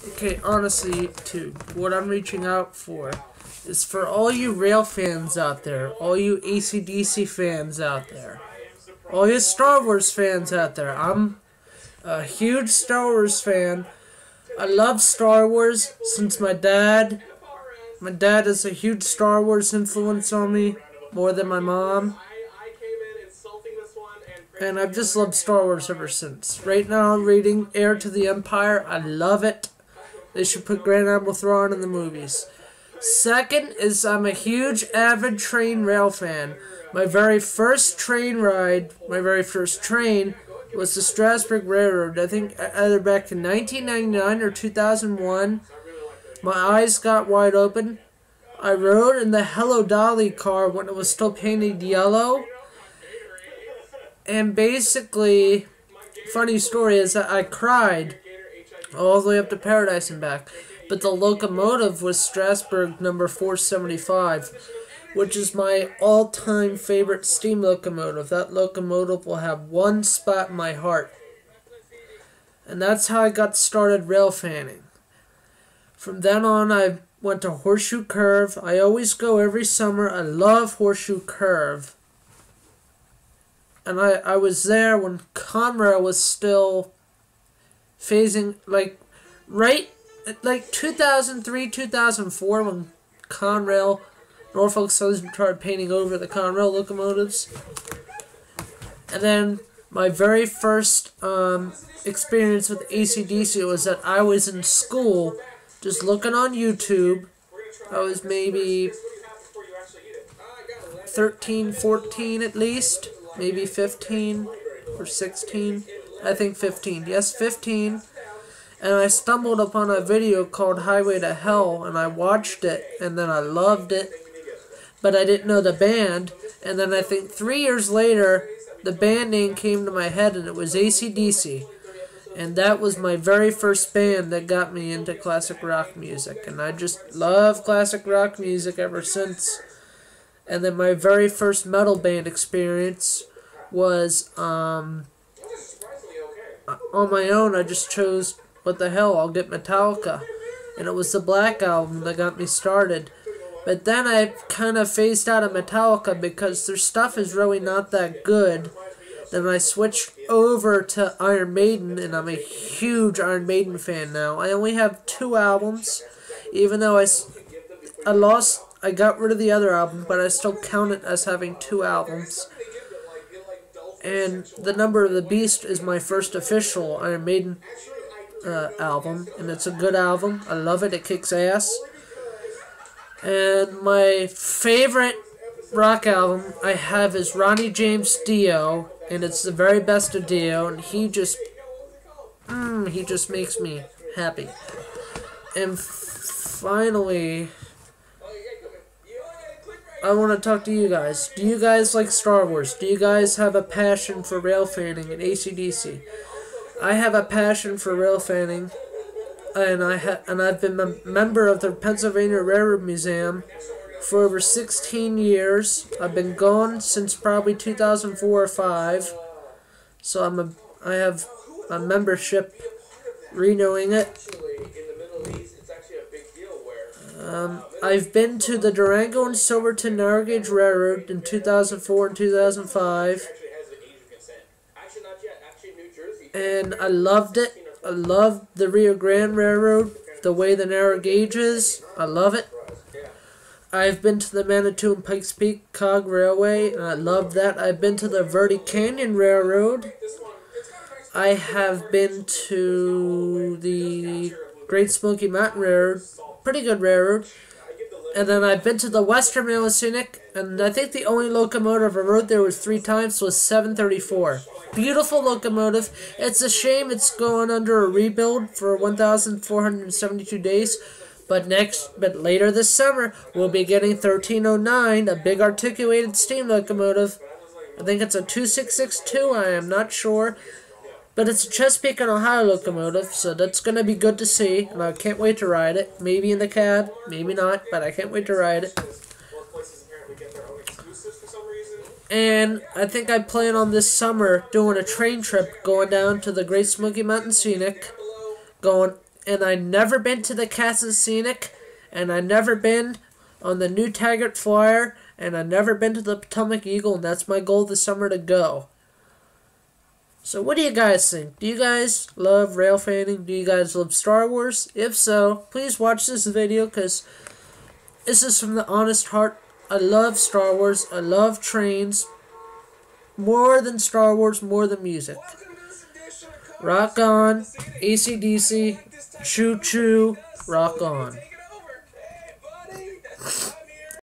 Okay, honestly, too, what I'm reaching out for is for all you rail fans out there, all you acdc fans out there, all you Star Wars fans out there. I'm a huge Star Wars fan. I love Star Wars since my dad is a huge Star Wars influence on me, more than my mom. And I've just loved Star Wars ever since. Right now I'm reading Heir to the Empire. I love it. They should put Grand Admiral Thrawn in the movies. Second is I'm a huge avid train rail fan. My very first train ride, my very first train, was the Strasbourg Railroad. I think either back in 1999 or 2001. My eyes got wide open. I rode in the Hello Dolly car when it was still painted yellow. And basically, funny story is that I cried all the way up to Paradise and back. But the locomotive was Strasbourg number 475, which is my all-time favorite steam locomotive. That locomotive will have one spot in my heart. And that's how I got started rail fanning. From then on, I went to Horseshoe Curve. I always go every summer. I love Horseshoe Curve. And I was there when Conrail was still phasing, like 2003, 2004, when Conrail, Norfolk Southern started painting over the Conrail locomotives. And then my very first experience with acdc was that I was in school just looking on YouTube. I was maybe 13, 14 at least. Maybe 15 or 16. I think 15. Yes, 15. And I stumbled upon a video called Highway to Hell, and I watched it, and then I loved it. But I didn't know the band. And then I think 3 years later, the band name came to my head, and it was acdc. And that was my very first band that got me into classic rock music. And I just love classic rock music ever since. And then my very first metal band experience was, on my own, I just chose, what the hell, I'll get Metallica. And it was the Black Album that got me started. But then I kind of phased out of Metallica because their stuff is really not that good. Then I switched over to Iron Maiden, and I'm a huge Iron Maiden fan now. I only have 2 albums, even though I got rid of the other album, but I still count it as having 2 albums. And The Number of the Beast is my first official Iron Maiden album, and it's a good album. I love it. It kicks ass. And my favorite rock album I have is Ronnie James Dio, and it's the very best of Dio, and he just makes me happy. And finally, I want to talk to you guys. Do you guys like Star Wars? Do you guys have a passion for rail fanning and acdc? I have a passion for rail fanning, and I've been a member of the Pennsylvania Railroad Museum for over 16 years. I've been gone since probably 2004 or 5. So I have a membership renewing it. I've been to the Durango and Silverton Narrow Gauge Railroad in 2004 and 2005. And I loved it. I loved the Rio Grande Railroad, the way the narrow gauge is. I love it. I've been to the Manitou and Pikes Peak Cog Railway, and I love that. I've been to the Verde Canyon Railroad. I have been to the Great Smoky Mountain Railroad. Pretty good railroad. And then I've been to the Western Rail and Scenic, and I think the only locomotive I rode there was 3 times was 734. Beautiful locomotive. It's a shame it's going under a rebuild for 1,472 days. But later this summer, we'll be getting 1309, a big articulated steam locomotive. I think it's a 2662, I am not sure. But it's a Chesapeake and Ohio locomotive, so that's going to be good to see, and I can't wait to ride it. Maybe in the cab, maybe not, but I can't wait to ride it. And I think I plan on this summer doing a train trip going down to the Great Smoky Mountain Scenic, going and I never been to the Casa Scenic, and I never been on the New Taggart Flyer, and I never been to the Potomac Eagle, and that's my goal this summer to go. So what do you guys think? Do you guys love rail fanning? Do you guys love Star Wars? If so, please watch this video, because this is from the honest heart. I love Star Wars. I love trains. More than Star Wars, more than music. Rock on, acdc, choo choo, rock on.